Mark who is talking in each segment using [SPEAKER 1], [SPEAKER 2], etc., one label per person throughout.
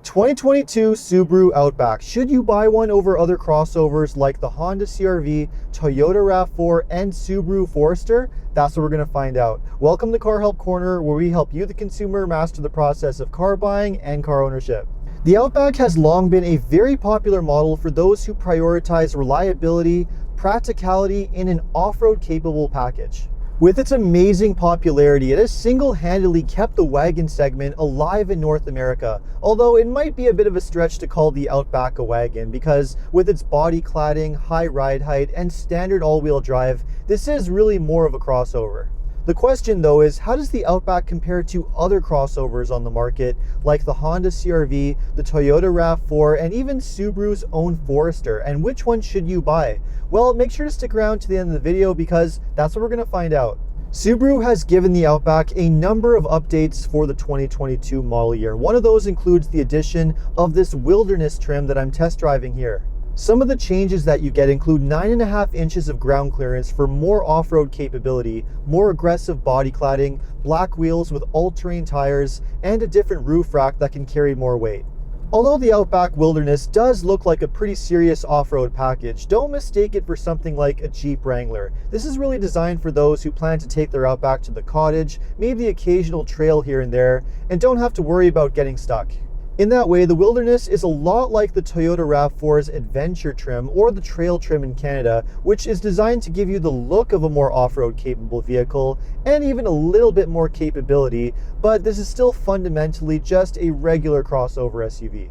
[SPEAKER 1] 2022 Subaru Outback. Should you buy one over other crossovers like the Honda CR-V, Toyota RAV4, and Subaru Forester? That's what we're going to find out. Welcome to Car Help Corner, where we help you, the consumer, master the process of car buying and car ownership. The Outback has long been a very popular model for those who prioritize reliability, practicality, in an off-road capable package. With its amazing popularity, it has single-handedly kept the wagon segment alive in North America, although it might be a bit of a stretch to call the Outback a wagon, because with its body cladding, high ride height, and standard all-wheel drive, this is really more of a crossover. The question though is, how does the Outback compare to other crossovers on the market like the Honda CR-V, the Toyota RAV4, and even Subaru's own Forester, and which one should you buy? Well, make sure to stick around to the end of the video because that's what we're going to find out. Subaru has given the Outback a number of updates for the 2022 model year. One of those includes the addition of this wilderness trim that I'm test driving here. Some of the changes that you get include 9.5 inches of ground clearance for more off-road capability, more aggressive body cladding, black wheels with all-terrain tires, and a different roof rack that can carry more weight. Although the Outback Wilderness does look like a pretty serious off-road package, don't mistake it for something like a Jeep Wrangler. This is really designed for those who plan to take their Outback to the cottage, maybe the occasional trail here and there, and don't have to worry about getting stuck. In that way, the Wilderness is a lot like the Toyota RAV4's Adventure trim or the Trail trim in Canada, which is designed to give you the look of a more off-road capable vehicle and even a little bit more capability, but this is still fundamentally just a regular crossover SUV.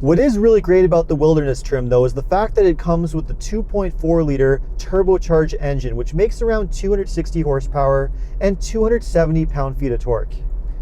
[SPEAKER 1] What is really great about the Wilderness trim though is the fact that it comes with the 2.4 liter turbocharged engine, which makes around 260 horsepower and 270 pound-feet of torque.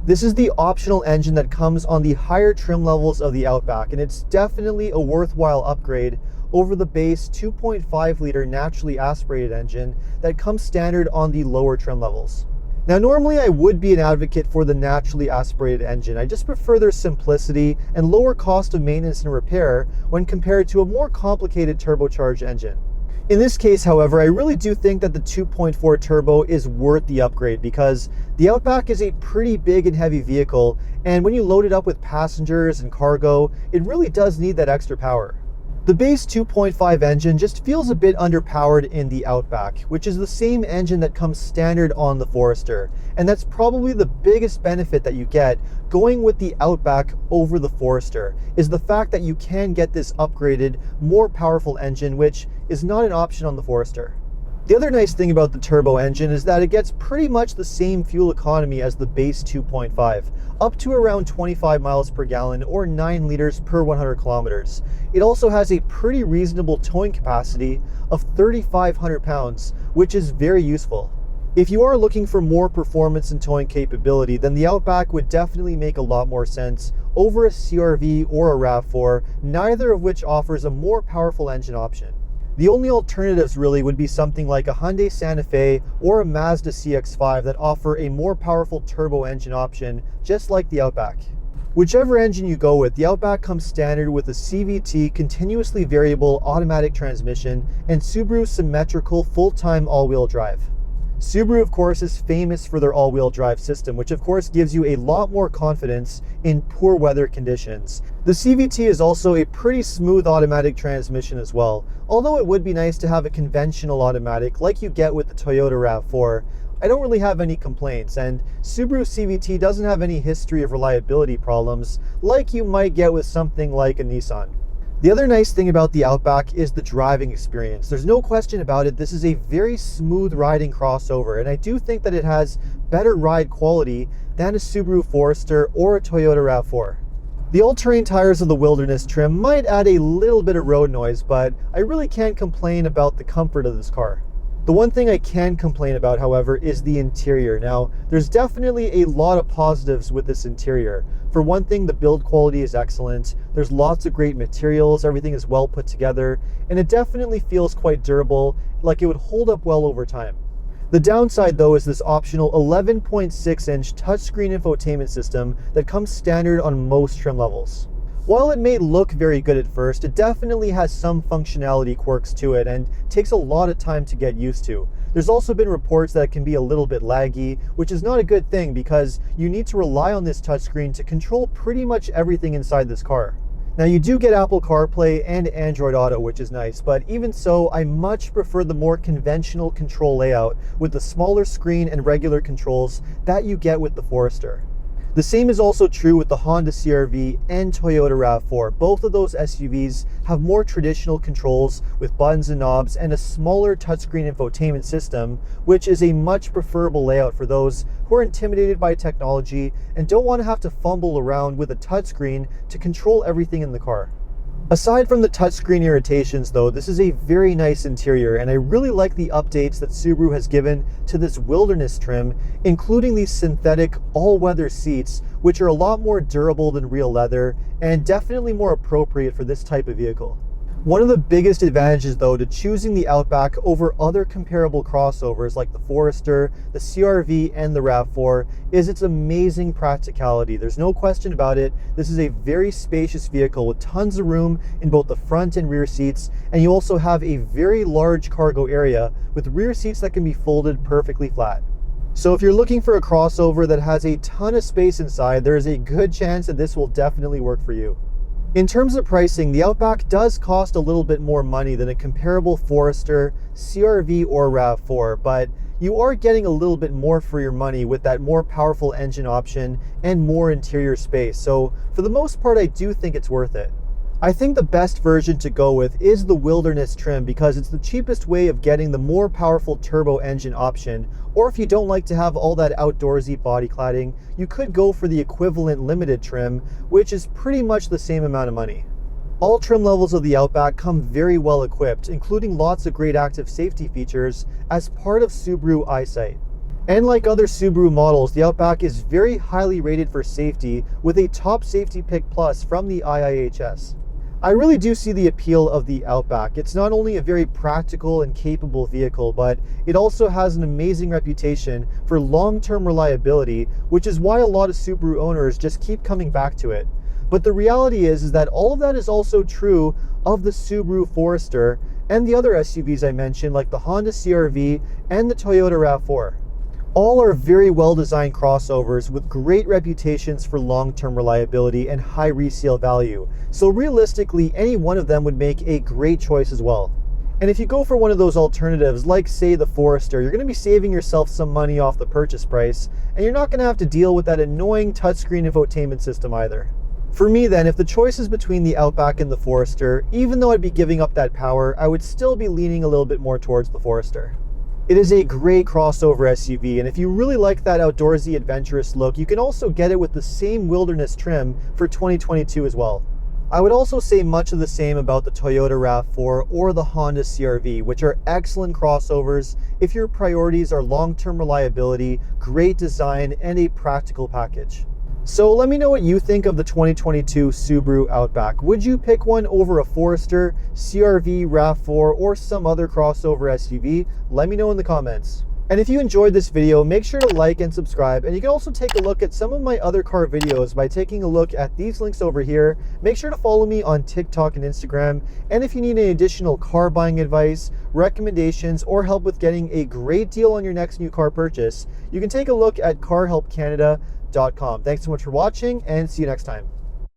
[SPEAKER 1] This is the optional engine that comes on the higher trim levels of the Outback, and it's definitely a worthwhile upgrade over the base 2.5 liter naturally aspirated engine that comes standard on the lower trim levels. Now, normally I would be an advocate for the naturally aspirated engine. I just prefer their simplicity and lower cost of maintenance and repair when compared to a more complicated turbocharged engine. In this case, however, I really do think that the 2.4 turbo is worth the upgrade because the Outback is a pretty big and heavy vehicle, and when you load it up with passengers and cargo, it really does need that extra power. The base 2.5 engine just feels a bit underpowered in the Outback, which is the same engine that comes standard on the Forester, and that's probably the biggest benefit that you get going with the Outback over the Forester, is the fact that you can get this upgraded, more powerful engine, which is not an option on the Forester. The other nice thing about the turbo engine is that it gets pretty much the same fuel economy as the base 2.5, up to around 25 miles per gallon or 9 liters per 100 kilometers. It also has a pretty reasonable towing capacity of 3,500 pounds, which is very useful. If you are looking for more performance and towing capability, then the Outback would definitely make a lot more sense over a CR-V or a RAV4, neither of which offers a more powerful engine option. The only alternatives really would be something like a Hyundai Santa Fe or a Mazda CX-5 that offer a more powerful turbo engine option, just like the Outback. Whichever engine you go with, the Outback comes standard with a CVT continuously variable automatic transmission and Subaru symmetrical full-time all-wheel drive. Subaru, of course, is famous for their all-wheel drive system, which of course gives you a lot more confidence in poor weather conditions. The CVT is also a pretty smooth automatic transmission as well, although it would be nice to have a conventional automatic like you get with the Toyota RAV4. I don't really have any complaints, and Subaru CVT doesn't have any history of reliability problems like you might get with something like a Nissan. The other nice thing about the Outback is the driving experience. There's no question about it, this is a very smooth riding crossover, and I do think that it has better ride quality than a Subaru Forester or a Toyota RAV4. The all-terrain tires of the Wilderness trim might add a little bit of road noise, but I really can't complain about the comfort of this car. The one thing I can complain about, however, is the interior. Now, there's definitely a lot of positives with this interior. For one thing, the build quality is excellent. There's lots of great materials, everything is well put together, and it definitely feels quite durable, like it would hold up well over time. The downside though is this optional 11.6-inch touchscreen infotainment system that comes standard on most trim levels. While it may look very good at first, it definitely has some functionality quirks to it and takes a lot of time to get used to. There's also been reports that it can be a little bit laggy, which is not a good thing because you need to rely on this touchscreen to control pretty much everything inside this car. Now you do get Apple CarPlay and Android Auto, which is nice, but even so, I much prefer the more conventional control layout with the smaller screen and regular controls that you get with the Forester. The same is also true with the Honda CR-V and Toyota RAV4. Both of those SUVs have more traditional controls with buttons and knobs and a smaller touchscreen infotainment system, which is a much preferable layout for those who are intimidated by technology and don't want to have to fumble around with a touchscreen to control everything in the car. Aside from the touchscreen irritations though, this is a very nice interior, and I really like the updates that Subaru has given to this wilderness trim, including these synthetic all-weather seats, which are a lot more durable than real leather and definitely more appropriate for this type of vehicle. One of the biggest advantages though to choosing the Outback over other comparable crossovers like the Forester, the CR-V, and the RAV4 is its amazing practicality. There's no question about it. This is a very spacious vehicle with tons of room in both the front and rear seats, and you also have a very large cargo area with rear seats that can be folded perfectly flat. So if you're looking for a crossover that has a ton of space inside, there is a good chance that this will definitely work for you. In terms of pricing, the Outback does cost a little bit more money than a comparable Forester, CR-V, or RAV4, but you are getting a little bit more for your money with that more powerful engine option and more interior space. So for the most part, I do think it's worth it. I think the best version to go with is the Wilderness trim because it's the cheapest way of getting the more powerful turbo engine option, or if you don't like to have all that outdoorsy body cladding, you could go for the equivalent Limited trim, which is pretty much the same amount of money. All trim levels of the Outback come very well equipped, including lots of great active safety features as part of Subaru EyeSight. And like other Subaru models, the Outback is very highly rated for safety with a top safety pick plus from the IIHS. I really do see the appeal of the Outback. It's not only a very practical and capable vehicle, but it also has an amazing reputation for long-term reliability, which is why a lot of Subaru owners just keep coming back to it. But the reality is that all of that is also true of the Subaru Forester and the other SUVs I mentioned, like the Honda CR-V and the Toyota RAV4. All are very well-designed crossovers with great reputations for long-term reliability and high resale value. So realistically, any one of them would make a great choice as well. And if you go for one of those alternatives, like say the Forester, you're going to be saving yourself some money off the purchase price, and you're not going to have to deal with that annoying touchscreen infotainment system either. For me then, if the choice is between the Outback and the Forester, even though I'd be giving up that power, I would still be leaning a little bit more towards the Forester. It is a great crossover SUV, and if you really like that outdoorsy adventurous look, you can also get it with the same Wilderness trim for 2022 as well. I would also say much of the same about the Toyota RAV4 or the Honda CR-V, which are excellent crossovers if your priorities are long-term reliability, great design, and a practical package. So let me know what you think of the 2022 Subaru Outback. Would you pick one over a Forester, CR-V, RAV4, or some other crossover SUV? Let me know in the comments. And if you enjoyed this video, make sure to like and subscribe. And you can also take a look at some of my other car videos by taking a look at these links over here. Make sure to follow me on TikTok and Instagram. And if you need any additional car buying advice, recommendations, or help with getting a great deal on your next new car purchase, you can take a look at carhelpcanada.com. Thanks so much for watching, and see you next time.